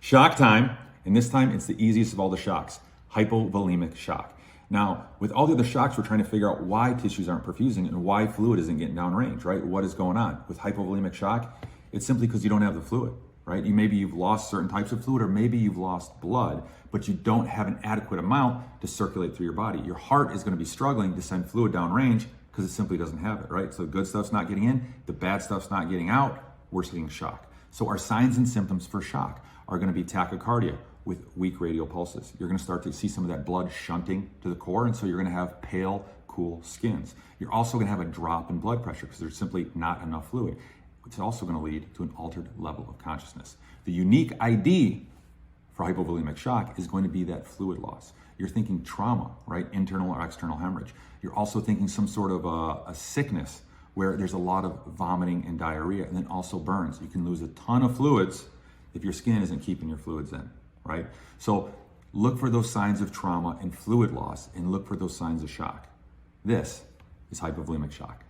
Shock time, and this time it's the easiest of all the shocks, hypovolemic shock. Now, with all the other shocks, we're trying to figure out why tissues aren't perfusing and why fluid isn't getting downrange, right? What is going on? With hypovolemic shock, it's simply because you don't have the fluid, right? Maybe you've lost certain types of fluid, or maybe you've lost blood, but you don't have an adequate amount to circulate through your body. Your heart is going to be struggling to send fluid downrange because it simply doesn't have it, right? So the good stuff's not getting in, the bad stuff's not getting out, we're seeing shock. So our signs and symptoms for shock are going to be tachycardia with weak radial pulses. You're going to start to see some of that blood shunting to the core, and so you're going to have pale, cool skins. You're also going to have a drop in blood pressure because there's simply not enough fluid. It's also going to lead to an altered level of consciousness. The unique ID for hypovolemic shock is going to be that fluid loss. You're thinking trauma, right? Internal or external hemorrhage. You're also thinking some sort of a sickness where there's a lot of vomiting and diarrhea, and then also burns. You can lose a ton of fluids if your skin isn't keeping your fluids in, right? So look for those signs of trauma and fluid loss, and look for those signs of shock. This is hypovolemic shock.